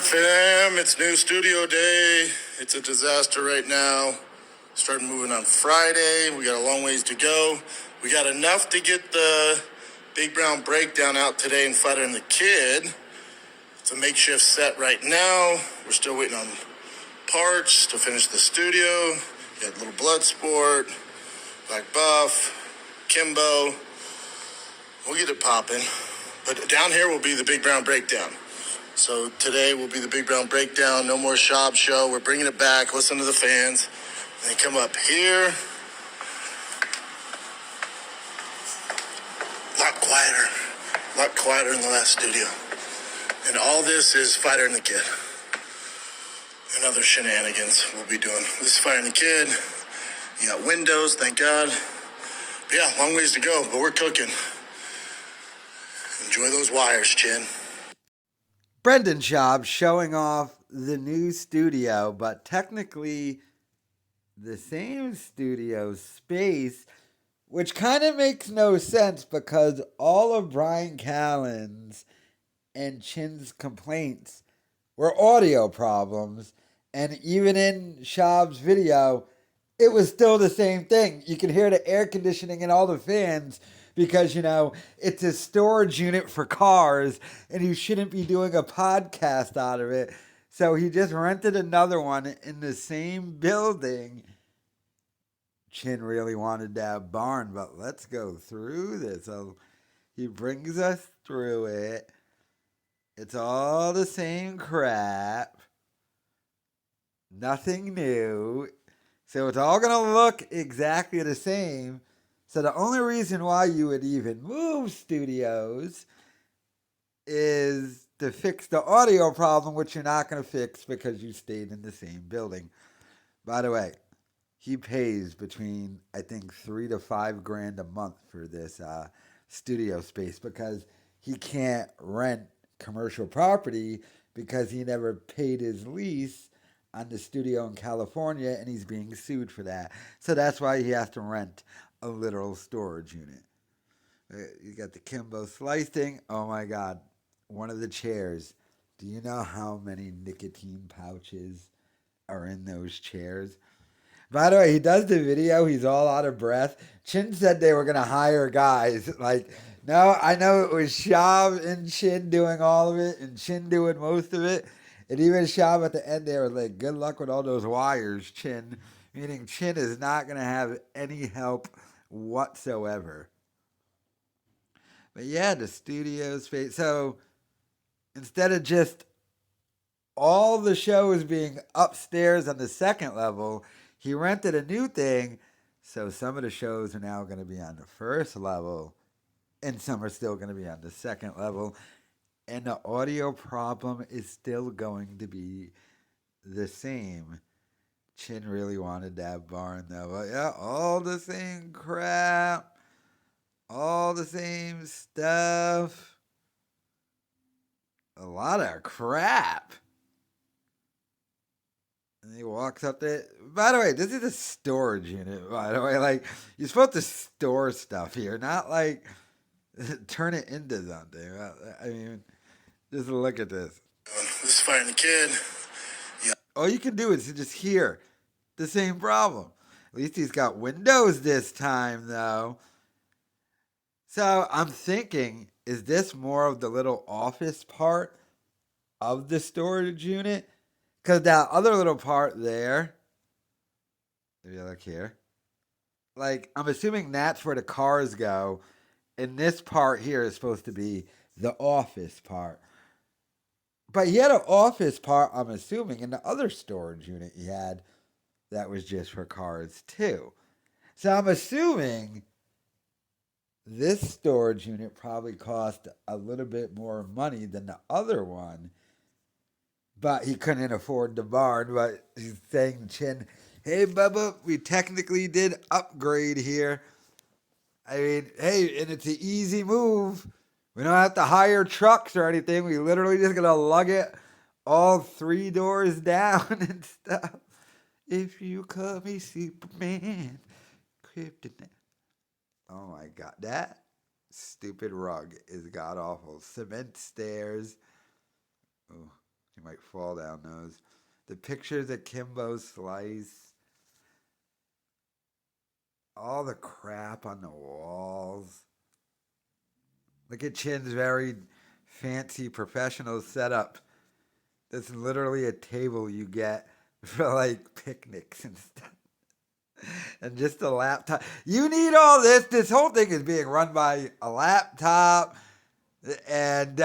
right, fam, it's new studio day. It's a disaster right now. Started moving on Friday. We got a long ways to go. We got enough to get the Big Brown Breakdown out today and Fighter and the Kid. It's a makeshift set right now. We're still waiting on parts to finish the studio. Got Little Bloodsport, Black Buff, Kimbo. We'll get it popping. But down here will be the Big Brown Breakdown. So today will be the Big Brown Breakdown. No more Schaub show. We're bringing it back. Listen to the fans. And they come up here. A lot quieter in the last studio. And all this is Fighter and the Kid. And other shenanigans we'll be doing. This is Fighter and the Kid. You got windows, thank God. But yeah, long ways to go, but we're cooking. Enjoy those wires, Chin. Brendan Schaub showing off the new studio, but technically the same studio space, which kind of makes no sense because all of Brian Callen's and Chin's complaints were audio problems, and even in Schaub's video, it was still the same thing. You can hear the air conditioning and all the fans because, it's a storage unit for cars and you shouldn't be doing a podcast out of it. So he just rented another one in the same building. Chin really wanted that barn, but let's go through this. So he brings us through it. It's all the same crap. Nothing new. So it's all going to look exactly the same. So the only reason why you would even move studios is to fix the audio problem, which you're not going to fix because you stayed in the same building. By the way, he pays between, I think, $3,000 to $5,000 a month for this studio space because he can't rent commercial property because he never paid his lease on the studio in California and he's being sued for that. So that's why he has to rent a literal storage unit. You got the Kimbo slicing. Oh my God. One of the chairs. Do you know how many nicotine pouches are in those chairs? By the way, he does the video. He's all out of breath. Chin said they were going to hire guys. No, I know it was Schaub and Chin doing all of it and Chin doing most of it. And even Schaub at the end, they were like, good luck with all those wires, Chin. Meaning Chin is not going to have any help whatsoever. But yeah, the studio space. So instead of just all the shows being upstairs on the second level, he rented a new thing. So some of the shows are now going to be on the first level and some are still going to be on the second level. And the audio problem is still going to be the same. Chin really wanted that barn though. But yeah, all the same crap. All the same stuff. A lot of crap. And he walks up there. By the way, this is a storage unit, by the way. You're supposed to store stuff here, not turn it into something. I mean, just look at this. This is Fighter and the Kid. Yeah. All you can do is just hear the same problem. At least he's got windows this time, though. So I'm thinking, is this more of the little office part of the storage unit? Because that other little part there, if you look here, I'm assuming that's where the cars go. And this part here is supposed to be the office part. But he had an office part, I'm assuming, in the other storage unit he had that was just for cars too. So I'm assuming this storage unit probably cost a little bit more money than the other one. But he couldn't afford the barn. But he's saying, Chin, hey, Bubba, we technically did upgrade here. I mean, hey, and it's an easy move. We don't have to hire trucks or anything. We literally just gonna lug it all 3 doors down and stuff. If you call me Superman, kryptonite. Oh my God, that stupid rug is god awful. Cement stairs. Oh, You might fall down those. The pictures of Kimbo Slice, all the crap on the walls. Look at Chin's very fancy professional setup. That's literally a table you get for like picnics and stuff. And just a laptop. You need all this. This whole thing is being run by a laptop and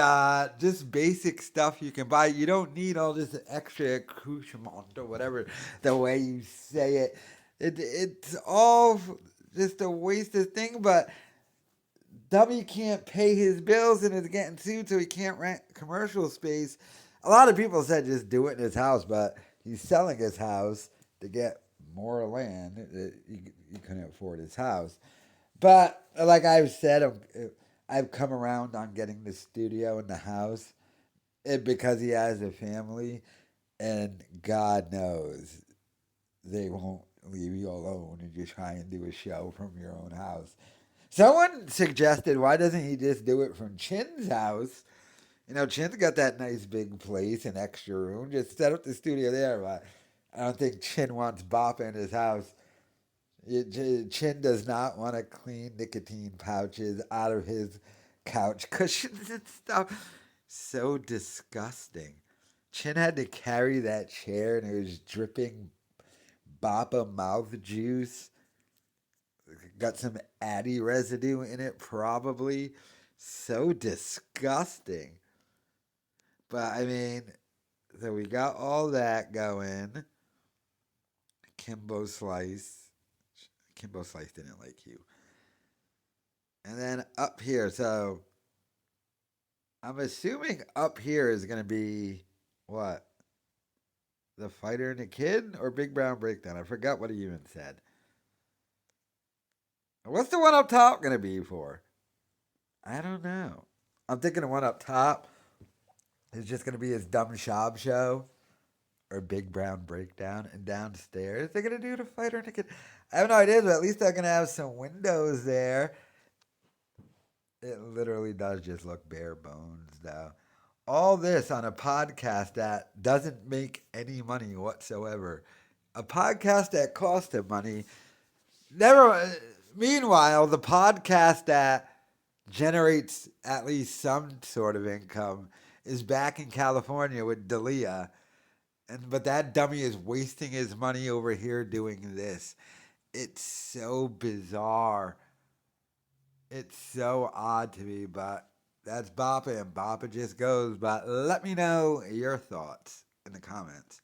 just basic stuff you can buy. You don't need all this extra accoutrement or whatever the way you say it. It's all just a wasted thing, but dummy can't pay his bills and is getting sued, so he can't rent commercial space. A lot of people said just do it in his house, but he's selling his house to get more land. He couldn't afford his house. But like I've said, I've come around on getting the studio and the house because he has a family, and God knows they won't leave you alone and you try and do a show from your own house. Someone suggested, why doesn't he just do it from Chin's house? You know, Chin's got that nice big place and extra room. Just set up the studio there. But I don't think Chin wants Bop in his house. Chin does not want to clean nicotine pouches out of his couch cushions and stuff. So disgusting. Chin had to carry that chair and it was dripping Boppa mouth juice. Got some Addy residue in it, probably. So disgusting. But I mean, so we got all that going. Kimbo Slice. Kimbo Slice didn't like you. And then up here, so I'm assuming up here is going to be what? The Fighter and the Kid or Big Brown Breakdown? I forgot what he even said. What's the one up top going to be for? I don't know. I'm thinking the one up top is just going to be his dumb Schaub show or Big Brown Breakdown. And downstairs, they're going to do the Fighter and the Kid. I have no idea, but at least they're going to have some windows there. It literally does just look bare bones, though. All this on a podcast that doesn't make any money whatsoever. A podcast that cost him money. Never. Meanwhile, the podcast that generates at least some sort of income is back in California with Dalia. But that dummy is wasting his money over here doing this. It's so bizarre. It's so odd to me, but that's Boppa, and Boppa just goes. But let me know your thoughts in the comments.